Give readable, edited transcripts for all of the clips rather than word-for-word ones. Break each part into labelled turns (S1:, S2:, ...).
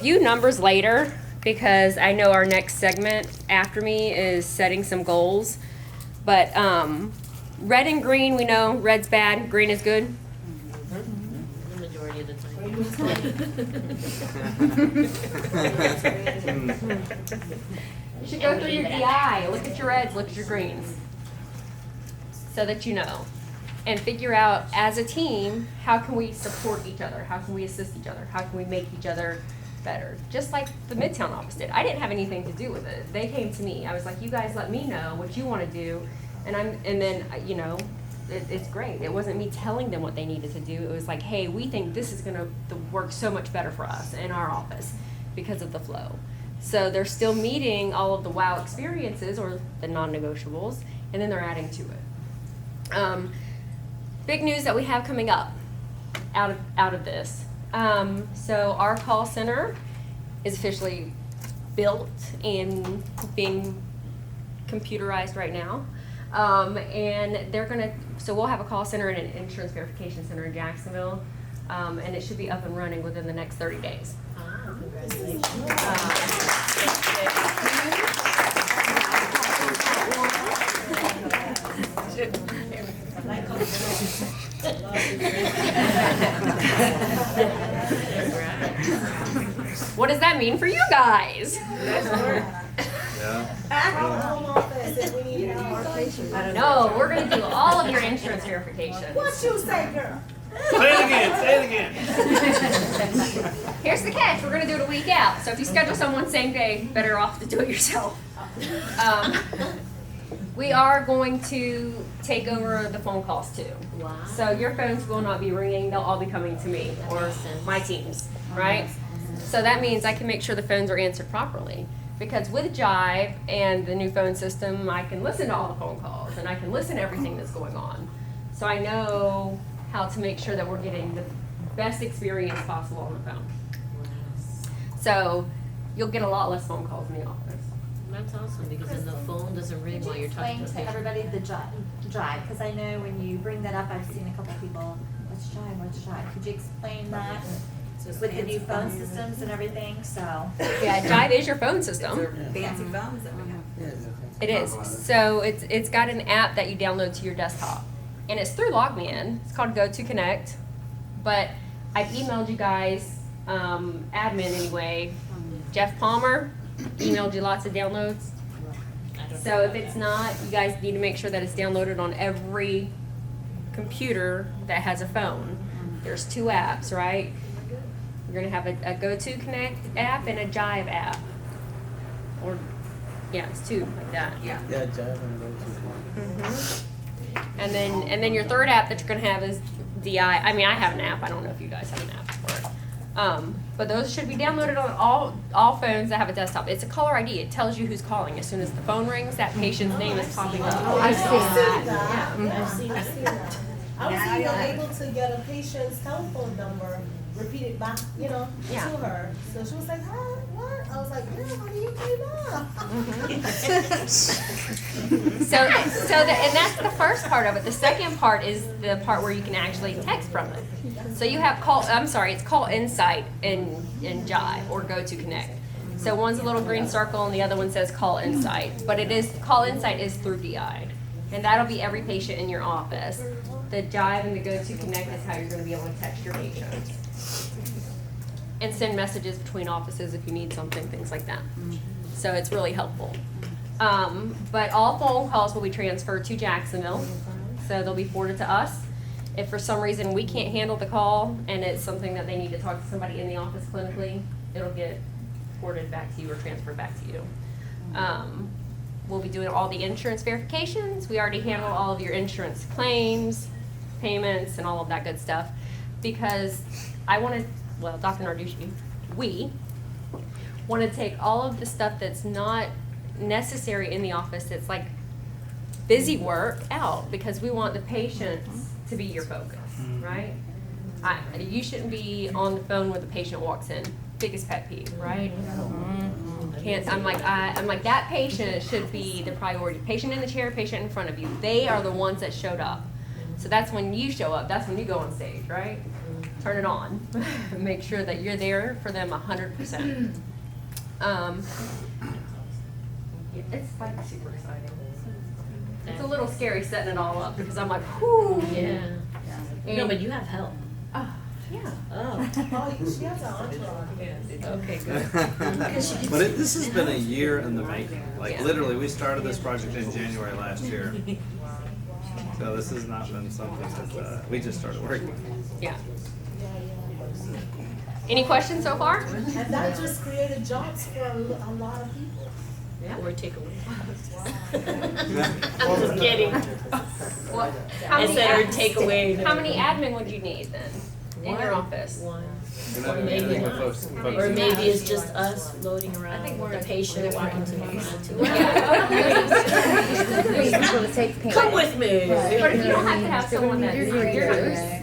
S1: few numbers later because I know our next segment after me is setting some goals. But red and green, we know red's bad, green is good.
S2: The majority of the time.
S1: You should go through your DI, look at your reds, look at your greens, so that you know. And figure out, as a team, how can we support each other? How can we assist each other? How can we make each other better? Just like the Midtown office did. I didn't have anything to do with it. They came to me. I was like, you guys let me know what you want to do. And then, you know, it's great. It wasn't me telling them what they needed to do. It was like, hey, we think this is going to work so much better for us in our office because of the flow. So they're still meeting all of the wow experiences or the non-negotiables, and then they're adding to it. Big news that we have coming up out of this. So our call center is officially built and being computerized right now. And so we'll have a call center and an insurance verification center in Jacksonville. And it should be up and running within the next 30 days.
S2: Congratulations.
S1: What does that mean for you guys? No, we're going to do all of your insurance verifications.
S3: What you say, girl?
S4: Say it again, say it again.
S1: Here's the catch, we're going to do it a week out. So if you schedule someone same day, better off to do it yourself. We are going to take over the phone calls too.
S2: Wow.
S1: So your phones will not be ringing, they'll all be coming to me or
S2: makes sense.
S1: my teams, right? So that means I can make sure the phones are answered properly. Because with Jive and the new phone system, I can listen to all the phone calls and I can listen to everything that's going on. So I know how to make sure that we're getting the best experience possible on the phone. So you'll get a lot less phone calls in the office.
S2: That's awesome, because then the phone doesn't ring
S5: Could
S2: while
S5: you
S2: you're talking
S5: explain
S2: to a
S5: to
S2: patient.
S5: everybody the Jive? Because I know when you bring that up, I've seen a couple people, what's Jive? Could you explain that with the new phone systems and everything, so?
S1: Yeah, Jive is your phone system.
S3: Fancy phones that we have.
S1: It is. So it's got an app that you download to your desktop. And it's through LogMeIn. It's called GoToConnect. But I've emailed you guys, admin anyway. Jeff Palmer emailed you lots of downloads. So if it's not, you guys need to make sure that it's downloaded on every computer that has a phone. There's 2 apps, right? You're going to have a GoToConnect app and a Jive app. Or, yeah, it's 2 like that.
S3: Yeah.
S6: Yeah, Jive and GoTo.
S1: And then your third app that you're going to have is DI. I mean, I have an app. I don't know if you guys have an app for it. But those should be downloaded on all phones that have a desktop. It's a caller ID. It tells you who's calling. As soon as the phone rings, that patient's name is popping up.
S3: I've seen that.
S1: Yeah.
S3: I've seen that. I was even able to get a patient's telephone number, repeat it back, to
S1: Yeah.
S3: her. So she was like, huh, what? I was like, yeah, honey, you came up.
S1: And that's the first part of it. The second part is the part where you can actually text from it. So you have it's Call Insight in Jive or GoToConnect. So one's a little green circle and the other one says Call Insight. But Call Insight is through DI. And that'll be every patient in your office. The Jive and the GoToConnect is how you're going to be able to text your patients. And send messages between offices if you need something, things like that. So it's really helpful. But all phone calls will be transferred to Jacksonville, so they'll be forwarded to us. If for some reason we can't handle the call and it's something that they need to talk to somebody in the office clinically, it'll get forwarded back to you or transferred back to you. We'll be doing all the insurance verifications. We already handle all of your insurance claims, payments, and all of that good stuff because Dr. Narducci, we want to take all of the stuff that's not necessary in the office, that's like busy work, out because we want the patients to be your focus, right? You shouldn't be on the phone when the patient walks in. Biggest pet peeve, right? I'm like that patient should be the priority. Patient in the chair, patient in front of you. They are the ones that showed up. So that's when you show up. That's when you go on stage, right? turn it on. Make sure that you're there for them 100%. It's like super exciting. It's a little scary setting it all up because I'm like, whoo.
S2: Yeah. No,
S1: And-
S2: but you have help.
S1: Yeah.
S2: Oh,
S3: Oh, she has an entourage.
S2: okay, good.
S4: But this has been a year in the making. Like
S1: Yeah.
S4: literally, we started this project in January last year. So this has not been something that we just started working.
S1: Yeah. Any questions so far?
S3: And that just created jobs for a lot of people.
S2: Or take away. I'm just kidding.
S1: What?
S2: I said or take away.
S1: How many admin would you need then in your office?
S2: One.
S4: We're not
S2: Or
S4: doing
S2: maybe
S4: anything with
S2: not.
S4: folks.
S2: Or maybe it's just us floating around with the patient walking to the front. Come with me.
S1: But you don't have to have someone that's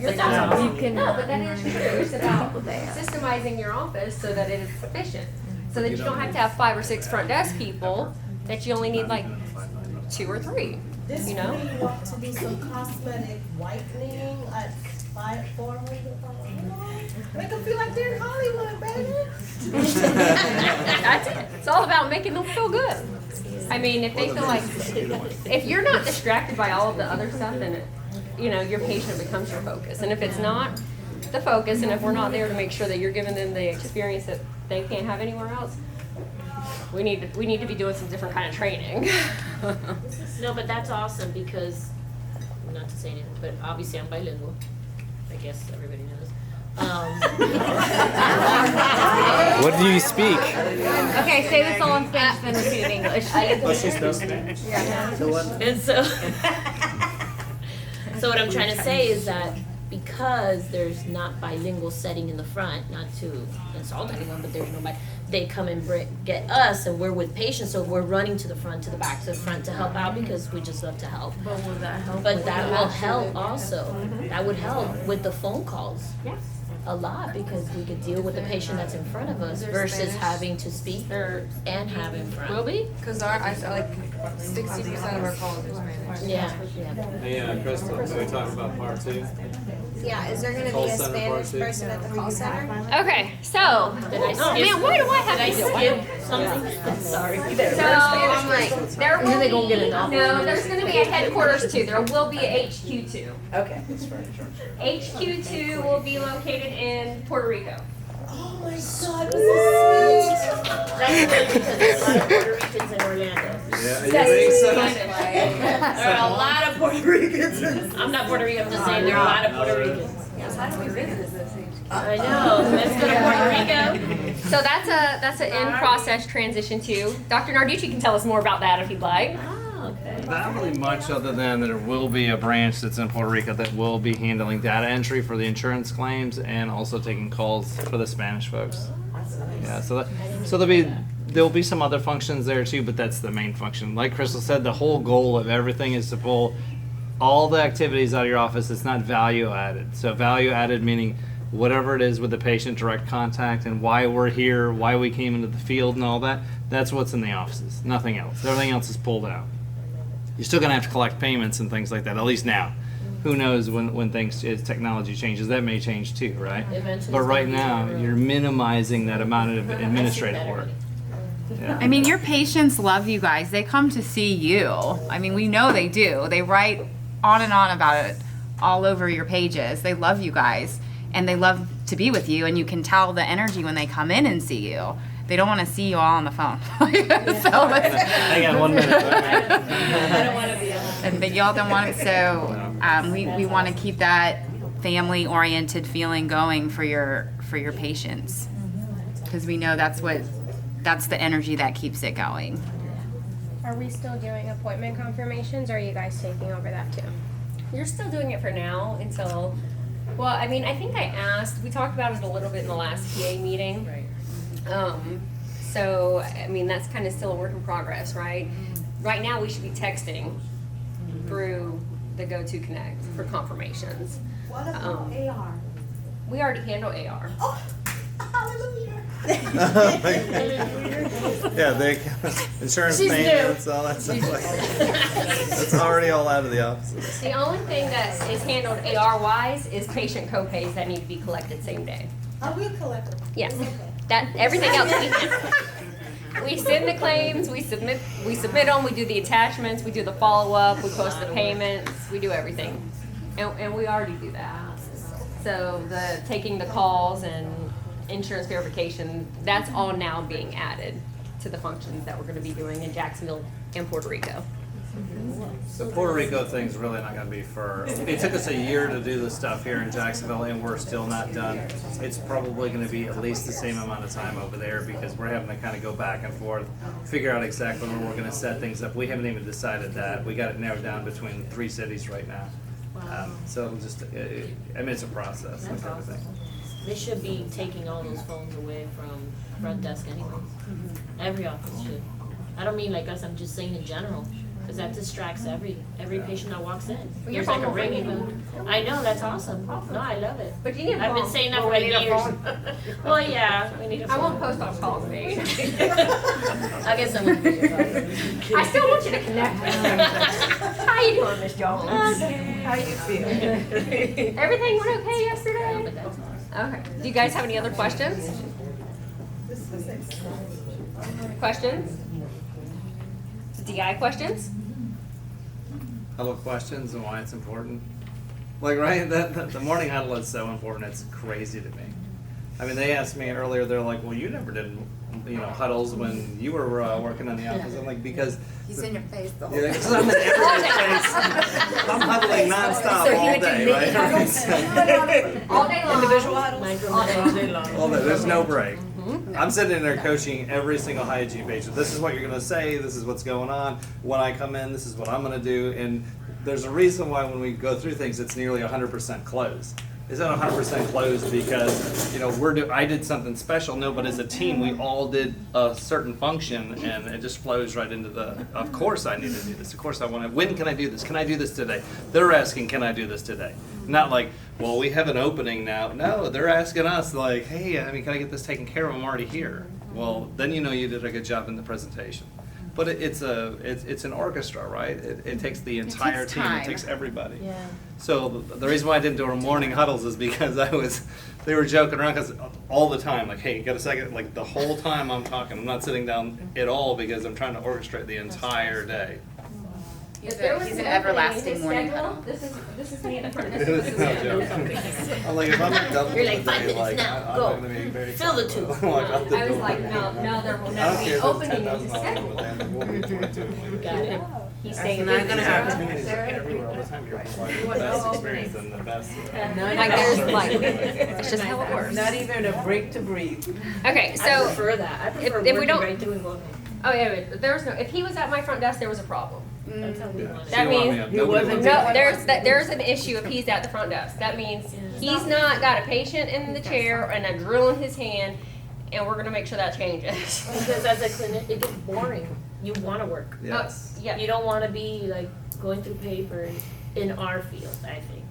S2: But that's all.
S1: No, but that is true. It's about systemizing your office so that it is sufficient. So that you don't have to have 5 or 6 front desk people, that you only need like 2 or 3.
S3: This
S1: You know?
S3: spring, you want to do some cosmetic whitening at $400. Make them feel like they're in Hollywood, baby.
S1: That's it. It's all about making them feel good. I mean, if they feel like, if you're not distracted by all of the other stuff, then it, you know, your patient becomes your focus. And if it's not the focus, and if we're not there to make sure that you're giving them the experience that they can't have anywhere else, we need to be doing some different kind of training.
S2: No, but that's awesome because, not to say anything, but obviously I'm bilingual. I guess everybody knows.
S6: What do you speak?
S5: Okay, say this all in Spanish, then repeat in English.
S4: Oh, she speaks Spanish.
S2: And so, so what I'm trying to say is that because there's not bilingual setting in the front, not to insult anyone, but there's nobody, they come and get us and we're with patients, so we're running to the front, to the back, to the front to help out because we just love to help.
S7: But will that help?
S2: But that will help also. That would help with the phone calls.
S1: Yes.
S2: A lot because we could deal with the patient that's in front of us versus having to speak
S1: There
S2: and have in front.
S1: will be.
S7: Because I feel like 60% of our calls are Spanish.
S2: Yeah, yeah.
S4: Hey, Crystal, can we talk about part 2?
S8: Yeah, is there gonna
S4: Call
S8: be a
S4: center
S8: Spanish
S4: part two.
S8: person at the call center?
S1: Okay, so,
S2: Did I
S1: oh
S2: skip?
S1: man, why do I have
S2: Did I
S1: to do
S2: skip something? Sorry.
S1: So, I'm like, there will
S7: they gonna get
S1: be,
S7: an office.
S1: no, there's gonna be a headquarters too, there will be a HQ2.
S7: Okay.
S1: HQ2 will be located in Puerto Rico.
S3: Oh my God, this is sweet.
S2: That's good because there's a lot of Puerto Ricans in Orlando.
S4: Yeah, you think so?
S2: There are a lot of Puerto Ricans. I'm not Puerto Rican, I'm just saying there are a lot of Puerto Ricans. I know, let's go to Puerto Rico.
S1: So that's an in-process transition too. Dr. Narducci can tell us more about that if he'd like.
S2: Oh, okay.
S6: Not really much other than there will be a branch that's in Puerto Rico that will be handling data entry for the insurance claims and also taking calls for the Spanish folks. Yeah, so there'll be some other functions there too, but that's the main function. Like Crystal said, the whole goal of everything is to pull all the activities out of your office. It's not value added. So value added meaning whatever it is with the patient, direct contact, and why we're here, why we came into the field and all that, that's what's in the offices, nothing else. Everything else is pulled out. You're still gonna have to collect payments and things like that, at least now. Who knows when things, as technology changes, that may change too, right?
S2: Eventually
S6: But
S2: it's
S6: right
S2: gonna be
S6: now,
S2: better.
S6: you're minimizing that amount of administrative work. Yeah.
S9: I mean, your patients love you guys. They come to see you. I mean, we know they do. They write on and on about it all over your pages. They love you guys and they love to be with you, and you can tell the energy when they come in and see you. They don't want to see you all on the phone. So
S6: Hang on 1 minute.
S9: and but y'all don't want it. So we want to keep that family-oriented feeling going for your patients, because we know that's the energy that keeps it going.
S10: Are we still doing appointment confirmations, or are you guys taking over that too?
S1: You're still doing it for now until, well, I mean, I think I asked, we talked about it a little bit in the last PA meeting.
S2: Right.
S1: So, I mean, that's kind of still a work in progress, right? Right now, we should be texting through the GoToConnect for confirmations.
S3: What about AR?
S1: We already handle AR.
S3: Oh, hallelujah.
S4: Yeah, they insurance
S2: She's new.
S4: payments, all that stuff like that. It's already all out of the offices.
S1: The only thing that is handled AR wise is patient co-pays that need to be collected same day.
S3: I will collect them.
S1: Yes, that, everything else we handle. We send the claims, we submit them, we do the attachments, we do the follow-up, we post the payments, we do everything. And we already do that. So the, taking the calls and insurance verification, that's all now being added to the functions that we're gonna be doing in Jacksonville and Puerto Rico.
S4: The Puerto Rico thing's really not gonna be for, it took us a year to do the stuff here in Jacksonville and we're still not done. It's probably gonna be at least the same amount of time over there because we're having to kind of go back and forth, figure out exactly where we're gonna set things up. We haven't even decided that. We got it narrowed down between 3 cities right now. So it'll just, I mean, it's a process like everything.
S2: They should be taking all those phones away from front desk anyways. Every office should. I don't mean like us, I'm just saying in general, because that distracts every patient that walks in.
S1: Well, your
S2: There's like
S1: phone
S2: a
S1: will ring
S2: ringing
S1: you.
S2: tone. I know, that's awesome. No, I love it.
S1: But you need a
S2: I've been
S1: phone.
S2: saying that
S1: Well,
S2: for
S1: we need a
S2: years.
S1: phone.
S2: Well, yeah, we need a phone.
S1: I won't post on calls made.
S2: I'll get someone to do it.
S1: I still want you to connect with me. How you doing, Miss Jones? How you feel? Everything went okay yesterday?
S2: But that's awesome.
S1: Okay. Do you guys have any other questions? Questions? DI questions?
S4: Huddle questions and why it's important. Like, right, the morning huddle is so important, it's crazy to me. I mean, they asked me earlier, they're like, well, you never did, huddles when you were working in the office. I'm like, because.
S9: He's in your face the whole
S4: Yeah,
S9: time.
S4: because I'm in everybody's face. I'm huddling nonstop
S1: So he
S4: all
S1: would do
S4: day,
S1: mini
S4: right?
S1: huddles? All day long.
S7: Individual huddles?
S2: All day long.
S4: All day, there's no break. I'm sitting in there coaching every single hygiene patient. This is what you're gonna say, this is what's going on. When I come in, this is what I'm gonna do. And there's a reason why when we go through things, it's nearly 100% closed. Is that 100% closed because, I did something special? No, but as a team, we all did a certain function and it just flows right into of course I need to do this. Of course I want to, when can I do this? Can I do this today? They're asking, can I do this today? Not like, well, we have an opening now. No, they're asking us like, hey, can I get this taken care of? I'm already here. Well, then you did a good job in the presentation. But it's an orchestra, right? It takes the entire
S9: takes
S4: team.
S9: time.
S4: It takes everybody.
S2: Yeah.
S4: So the reason why I didn't do our morning huddles is because they were joking around because all the time, like, hey, you got a second? Like the whole time I'm talking, I'm not sitting down at all because I'm trying to orchestrate the entire day.
S1: If there was
S9: He's an
S1: one thing in
S9: everlasting
S1: his
S9: morning
S1: schedule,
S9: huddle.
S1: This is me at the front.
S4: It was no joke. I'm like, if I'm in double
S2: You're like, 5
S4: today,
S2: minutes
S4: like,
S2: now,
S4: I'm
S2: go.
S4: gonna be very
S2: Fill the
S4: excited.
S2: tube.
S4: I'm like, out the
S1: I was
S4: door.
S1: like, no, there will
S4: I
S1: never
S4: don't
S1: be
S4: care if it's
S1: opening in his
S4: $10,000 but
S1: schedule.
S4: then it will be 22.
S2: Got it.
S1: He's staying
S7: not gonna
S1: busy.
S7: happen.
S4: Communities are everywhere all the time. You're providing the best experience and the best.
S1: Like there's like, it's just how it works.
S7: Not even a break to breathe.
S1: Okay,
S2: I
S1: so,
S2: prefer that. I prefer
S1: if we
S2: working
S1: don't-
S2: right through and going home.
S1: oh yeah, but if he was at my front desk, there was a problem.
S2: That's how we
S4: Yeah.
S2: want it.
S1: That
S4: You want me
S1: means-
S4: up.
S7: He
S4: Nobody
S7: wasn't
S4: wants
S1: No, there's an issue if he's at the front desk. That means he's not got a patient in the chair and a drill in his hand, and we're gonna make sure that changes.
S2: Because as a clinic, it gets boring. You want to work.
S4: Yes.
S1: Yeah,
S2: You don't want to be like going through papers in our field, I think.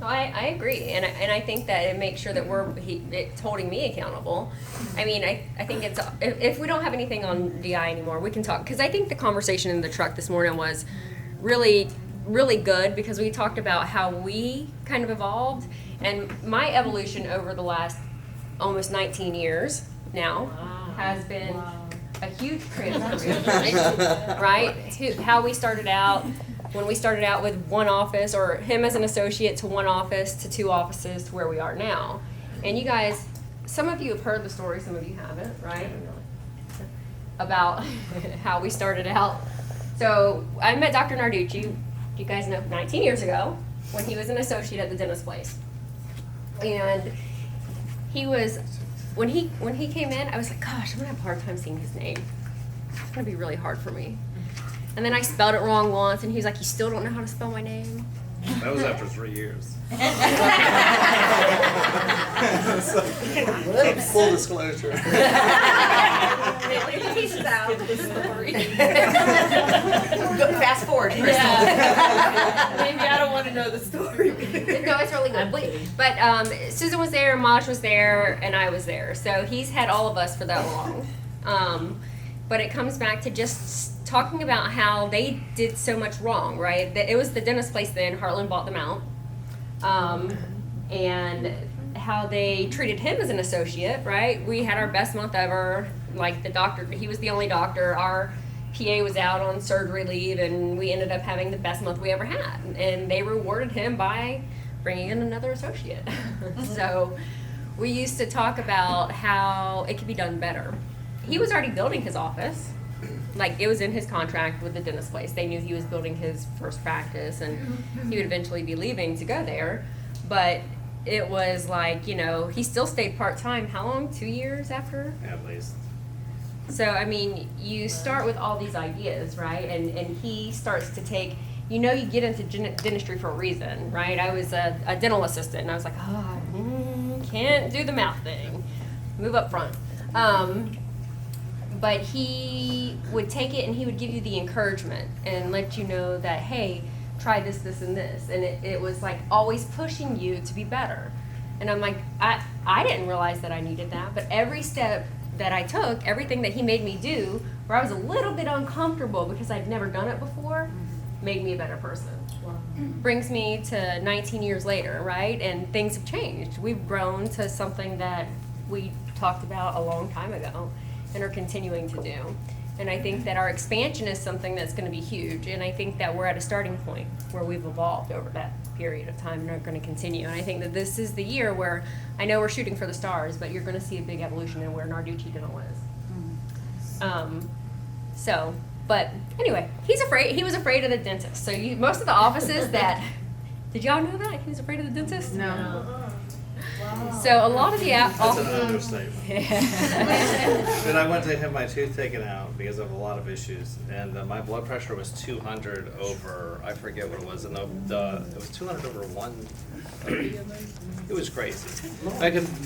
S1: I agree, and I think that it makes sure that it's holding me accountable. I mean, I think it's if we don't have anything on DI anymore, we can talk, because I think the conversation in the truck this morning was really, really good, because we talked about how we kind of evolved, and my evolution over the last almost 19 years now has been a huge transformation, right? To how we started out. When we started out with one office, or him as an associate to one office to 2 offices to where we are now. And you guys, some of you have heard the story, some of you haven't, right? About how we started out. So I met Dr. Narducci, you guys know, 19 years ago, when he was an associate at the dentist place. And he was, when he came in, I was like, gosh, I'm gonna have a hard time seeing his name. It's gonna be really hard for me. And then I spelled it wrong once, and he was like, you still don't know how to spell my name?
S4: That was after 3 years. Full disclosure.
S1: Pieces out.
S7: Fast forward.
S2: Yeah. Maybe I don't want to know the story.
S1: No, it's really good. But Susan was there, Maj was there, and I was there. So he's had all of us for that long. But it comes back to just talking about how they did so much wrong, right? It was the dentist place then. Heartland bought them out. And how they treated him as an associate, right? We had our best month ever. Like the doctor, he was the only doctor. Our PA was out on surgery leave, and we ended up having the best month we ever had. And they rewarded him by bringing in another associate. So we used to talk about how it could be done better. He was already building his office. Like, it was in his contract with the dentist place. They knew he was building his first practice, and he would eventually be leaving to go there. But it was like, you know, he still stayed part-time. How long? 2 years after?
S4: At least.
S1: So, I mean, you start with all these ideas, right? And he starts to take, you know, you get into dentistry for a reason, right? I was a dental assistant, and I was like, can't do the mouth thing. Move up front. But he would take it and he would give you the encouragement and let you know that, hey, try this, this, and this. And it was like always pushing you to be better. And I'm like, I didn't realize that I needed that, but every step that I took, everything that he made me do, where I was a little bit uncomfortable because I'd never done it before, made me a better person. Brings me to 19 years later, right? And things have changed. We've grown to something that we talked about a long time ago and are continuing to do. And I think that our expansion is something that's going to be huge. And I think that we're at a starting point where we've evolved over that period of time and are going to continue. And I think that this is the year where, I know we're shooting for the stars, but you're going to see a big evolution in where Narducci Dental is. But anyway, he was afraid of the dentist. So most of the offices that, did y'all know that? He was afraid of the dentist?
S7: No.
S1: So a lot of the
S4: That's an understatement. Then I went to have my tooth taken out because of a lot of issues, and my blood pressure was 200 over, I forget what it was, and it was 200 over 130. It was crazy.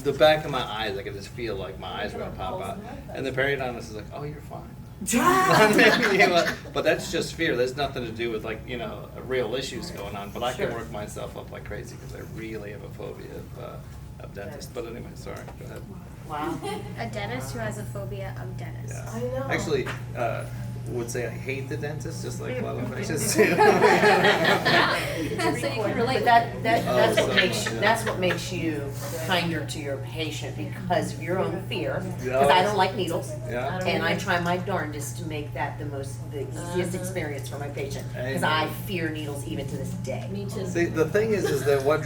S4: The back of my eyes, I could just feel like my eyes were gonna pop out. And the periodontist is like, "Oh, you're fine." But that's just fear. There's nothing to do with, like, you know, real issues going on. But I can work myself up like crazy because I really have a phobia of dentists. But anyway, sorry. Go ahead.
S8: Wow.
S10: A dentist who has a phobia of dentists.
S4: Yeah.
S3: I know.
S4: Actually, would say I hate the dentist, just like a lot of patients.
S1: So you can relate.
S11: But that's
S4: Oh,
S11: what
S4: so
S11: makes
S4: much, yeah.
S11: that's what makes you kinder to your patient because of your own fear.
S4: Yeah.
S11: Because I don't like needles,
S4: Yeah.
S11: and I try my darndest to make that the easiest experience for my patient because
S4: Amen.
S11: I fear needles even to this day.
S2: Me too.
S4: See, the thing is that what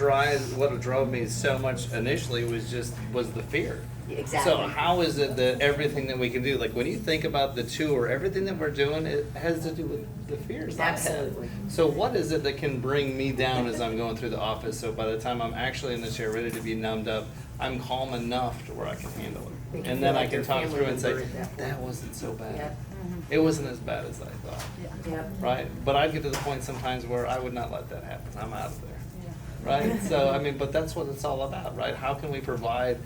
S4: drove me so much initially was the fear.
S11: Exactly.
S4: So how is it that everything that we can do, like when you think about the tour, everything that we're doing, it has to do with the fears.
S11: Absolutely.
S4: So what is it that can bring me down as I'm going through the office? So by the time I'm actually in the chair, ready to be numbed up, I'm calm enough to where I can handle it.
S11: Make you
S4: And
S11: feel
S4: then I
S11: like
S4: can
S11: your
S4: talk
S11: family
S4: through and say,
S11: member at that point.
S4: that wasn't so bad.
S11: Yep.
S4: It wasn't as bad as I thought.
S11: Yep.
S4: Right? But I'd get to the point sometimes where I would not let that happen. I'm out of there. Right? So, I mean, but that's what it's all about, right? How can we provide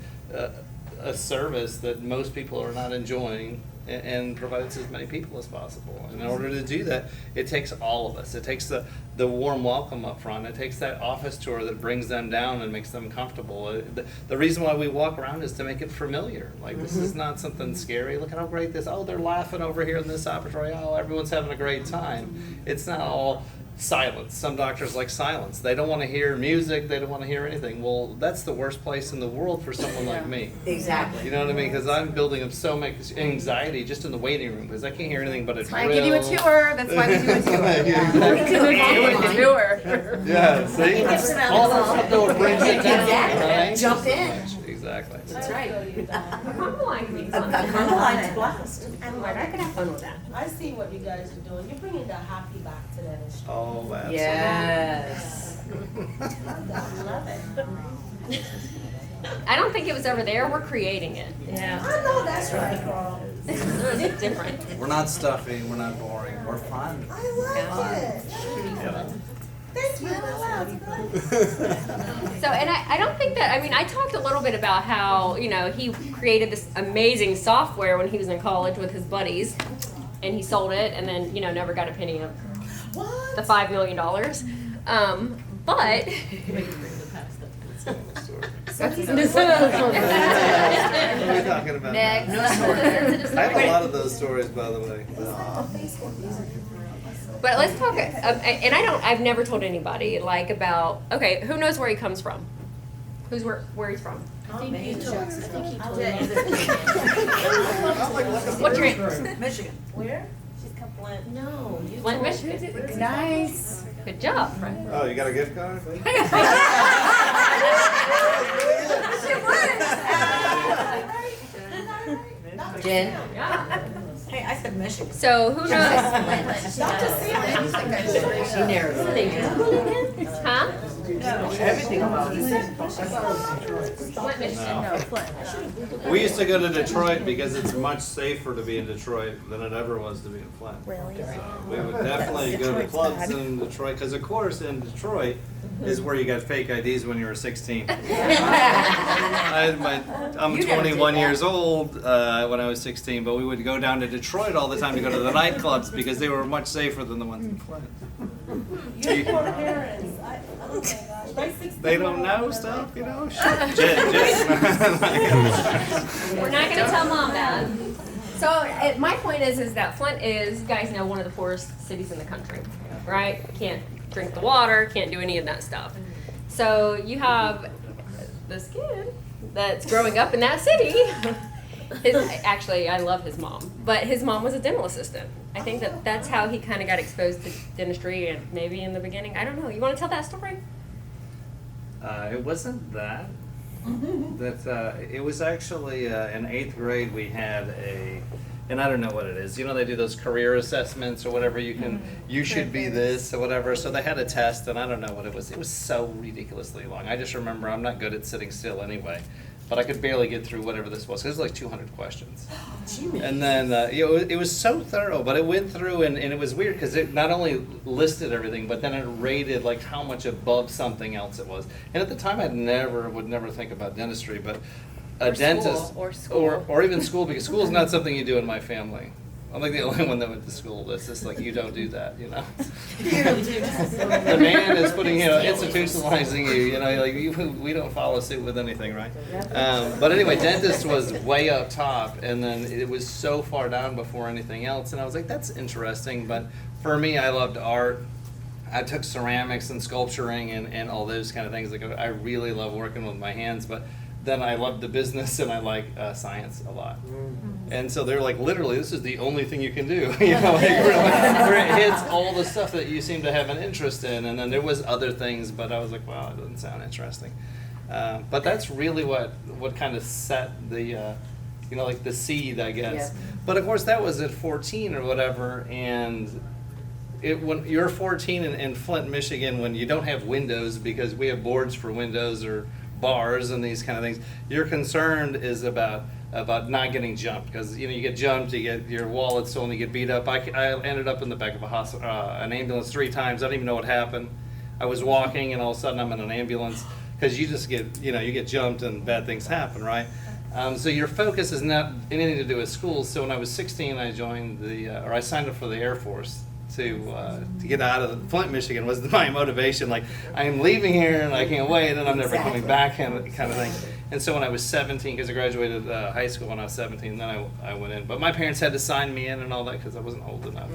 S4: a service that most people are not enjoying and provide it to as many people as possible? And in order to do that, it takes all of us. It takes the warm welcome up front. It takes that office tour that brings them down and makes them comfortable. The reason why we walk around is to make it familiar. Like, this is not something scary. Look at how great this, oh, they're laughing over here in this operatory. Oh, everyone's having a great time. It's not all silence. Some doctors like silence. They don't want to hear music. They don't want to hear anything. Well, that's the worst place in the world for someone like me.
S11: Exactly.
S4: You know what I mean? Because I'm building up so much anxiety just in the waiting room because I can't hear anything but a drill.
S9: I give you a tour. That's why we do a tour.
S4: Yeah.
S9: Do a tour.
S4: Yeah, see? All that stuff that would bring it down,
S11: Exactly.
S4: right?
S11: Jump in.
S4: Exactly.
S11: That's right.
S1: A crumble line can be
S11: A
S1: fun.
S11: crumble line's a blast.
S1: I'm like, I could have fun with that.
S3: I see what you guys are doing. You're bringing the happy back to that industry.
S4: Oh, absolutely.
S11: Yes.
S3: I love it.
S1: I don't think it was ever there. We're creating it.
S2: Yeah.
S3: I know that's right, Carl.
S1: It's different.
S4: We're not stuffy, we're not boring, we're fun.
S3: I like it.
S4: Yeah.
S3: Thank you.
S1: So, and I don't think that, I mean, I talked a little bit about how, you know, he created this amazing software when he was in college with his buddies, and he sold it, and then, you know, never got a penny of
S3: What?
S1: the $5 million. But
S4: What are we talking about?
S1: next.
S4: I have a lot of those stories, by the way.
S1: But let's talk. And I've never told anybody like about. Okay, who knows where he comes from? Who's where he's from?
S2: I think you told
S1: What's your name?
S3: Michigan. Where? She's come Flint.
S2: No, you
S1: Flint,
S2: told
S1: Michigan.
S9: Nice.
S1: Good job, friend.
S4: Oh, you got a gift card?
S11: Jen?
S3: Hey, I said Michigan.
S1: So who knows?
S11: She narrowed it.
S1: Huh?
S4: Everything about
S1: Flint, Michigan.
S4: We used to go to Detroit because it's much safer to be in Detroit than it ever was to be in Flint.
S10: Really?
S4: So we would definitely go to clubs in Detroit because, of course, in Detroit is where you got fake IDs when you were 16. I'm 21 years old when I was 16, but we would go down to Detroit all the time to go to the nightclubs because they were much safer than the ones in Flint.
S3: Your parents. Oh my gosh.
S4: They don't know stuff, you know? Jen.
S1: We're not gonna tell mom that. So my point is that Flint is, you guys know, one of the poorest cities in the country, right? Can't drink the water, can't do any of that stuff. So you have this kid that's growing up in that city. Actually, I love his mom, but his mom was a dental assistant. I think that's how he kind of got exposed to dentistry, and maybe in the beginning, I don't know. You want to tell that story?
S4: It wasn't that. It was actually in 8th grade we had and I don't know what it is. You know, they do those career assessments or whatever. You should be this or whatever. So they had a test, and I don't know what it was. It was so ridiculously long. I just remember I'm not good at sitting still anyway, but I could barely get through whatever this was. It was like 200 questions. And then it was so thorough, but it went through, and it was weird because it not only listed everything, but then it rated like how much above something else it was. And at the time, would never think about dentistry, but a dentist or even school, because school is not something you do in my family. I'm like the only one that went to school. That's just like, you don't do that, you know. The man is putting, institutionalizing you, like we don't follow suit with anything, right? But anyway, dentist was way up top, and then it was so far down before anything else, and I was like, that's interesting. But for me, I loved art. I took ceramics and sculpturing and all those kind of things. Like, I really love working with my hands, but then I loved the business and I like science a lot. And so they're like, literally, this is the only thing you can do, like where it hits all the stuff that you seem to have an interest in. And then there was other things, but I was like, wow, it doesn't sound interesting. But that's really what kind of set the, like the seed, I guess.
S11: Yeah.
S4: But of course, that was at 14 or whatever, and when you're 14 in Flint, Michigan, when you don't have windows because we have boards for windows or bars and these kind of things, your concern is about not getting jumped, because you get jumped, you get your wallet stolen, you get beat up. I ended up in the back of an ambulance 3 times. I don't even know what happened. I was walking and all of a sudden I'm in an ambulance, because you just get you get jumped and bad things happen, right? So your focus is not anything to do with school. So when I was 16, I joined I signed up for the Air Force to get out of Flint, Michigan was my motivation. Like, I am leaving here and I can't wait, and I'm never coming back, kind of thing. And so when I was 17, because I graduated high school when I was 17, then I went in. But my parents had to sign me in and all that because I wasn't old enough.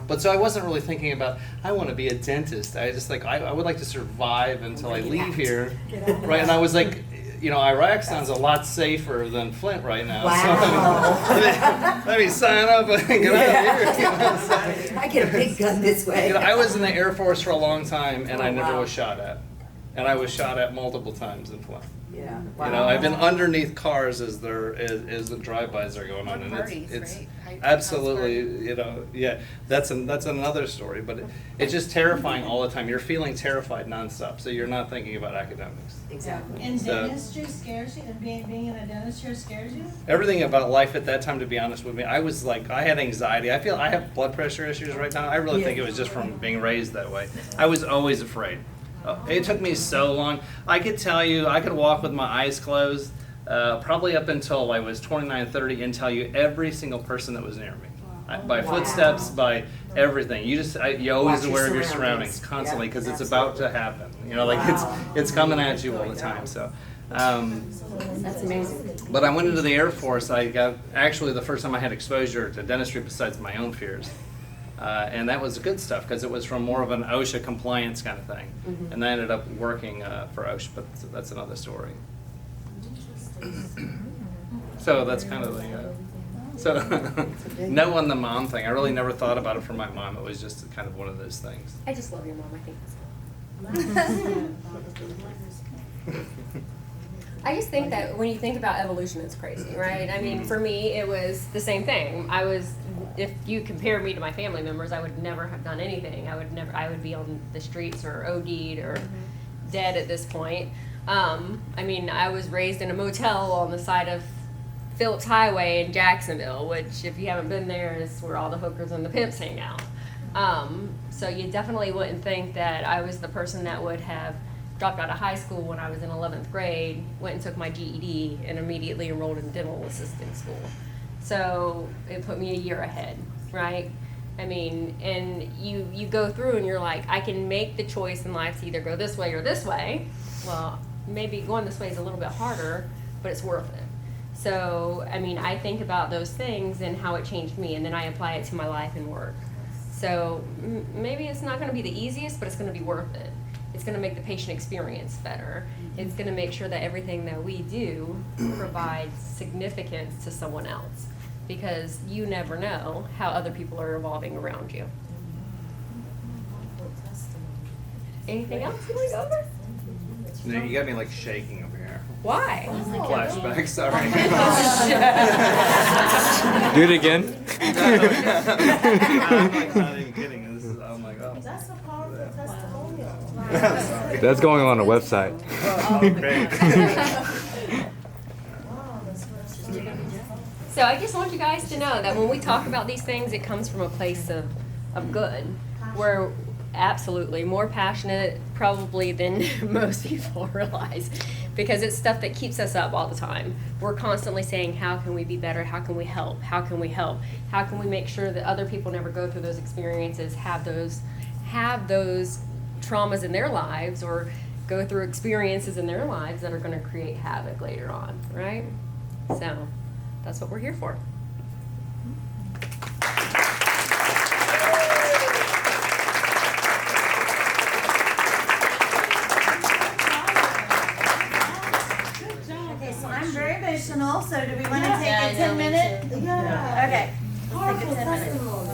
S4: But so I wasn't really thinking about, I want to be a dentist. I just I would like to survive until I leave here, right? And I was like, Iraq sounds a lot safer than Flint right now.
S11: Wow.
S4: So let me sign up and get out of here.
S11: I get a big gun this way.
S4: I was in the Air Force for a long time, and I never
S11: wow.
S4: was shot at. And I was shot at multiple times in Flint.
S11: Yeah.
S4: I've been underneath cars as the drive-bys are going on, and it's absolutely, that's another story. But it's just terrifying all the time. You're feeling terrified nonstop, so you're not thinking about academics.
S11: Exactly.
S3: And dentistry scares you, and being in a dentist chair scares you?
S4: Everything about life at that time, to be honest with me, I was like, I had anxiety. I feel I have blood pressure issues right now. I really think it was just from being raised that way. I was always afraid. It took me so long. I could tell you, I could walk with my eyes closed, probably up until I was 29, 30, and tell you every single person that was near me.
S6: by footsteps, by everything. You always
S11: Watch your
S6: aware of your
S11: surroundings.
S6: surroundings constantly
S11: Yeah,
S6: because it's
S11: absolutely.
S6: about to happen. You know, like it's coming at you all the time. So.
S11: That's amazing.
S6: But I went into the Air Force. I got actually the first time I had exposure to dentistry besides my own fears, and that was good stuff because it was from more of an OSHA compliance kind of thing, and I ended up working for OSHA. But that's another story. So that's kind of the no on the mom thing. I really never thought about it from my mom. It was just kind of one of those things.
S1: I just love your mom. I think that's I just think that when you think about evolution, it's crazy, right? I mean, for me, it was the same thing. If you compare me to my family members, I would never have done anything. I would be on the streets or OD'd or dead at this point. I mean, I was raised in a motel on the side of Phillips Highway in Jacksonville, which, if you haven't been there, is where all the hookers and the pimps hang out. So you definitely wouldn't think that I was the person that would have dropped out of high school when I was in 11th grade, went and took my GED, and immediately enrolled in dental assisting school. So it put me a year ahead, right? I mean, and you go through and you're like, I can make the choice in life to either go this way or this way. Well, maybe going this way is a little bit harder, but it's worth it. So, I mean, I think about those things and how it changed me, and then I apply it to my life and work. So maybe it's not going to be the easiest, but it's going to be worth it. It's going to make the patient experience better. It's going to make sure that everything that we do provides significance to someone else, because you never know how other people are evolving around you. Anything else you want to go over?
S4: No, you got me like shaking over here.
S1: Why?
S4: Flashback, sorry.
S6: Do it again.
S4: I'm like not even kidding. This is, oh my god.
S3: That's a powerful testimonial.
S4: Sorry.
S6: That's going on a website.
S4: Oh, great.
S3: Wow, that's
S1: So I just want you guys to know that when we talk about these things, it comes from a place of good. We're absolutely more passionate probably than most people realize, because it's stuff that keeps us up all the time. We're constantly saying, how can we be better? How can we help? How can we help? How can we make sure that other people never go through those experiences, have those traumas in their lives, or go through experiences in their lives that are going to create havoc later on, right? So that's what we're here for.
S5: Okay, so I'm very emotional, so do we want to take
S2: Yeah,
S5: a
S2: I know,
S5: 10
S2: me
S5: minute?
S3: Yeah.
S5: Okay, let's take a
S3: Powerful
S5: 10 minute.
S3: testimony.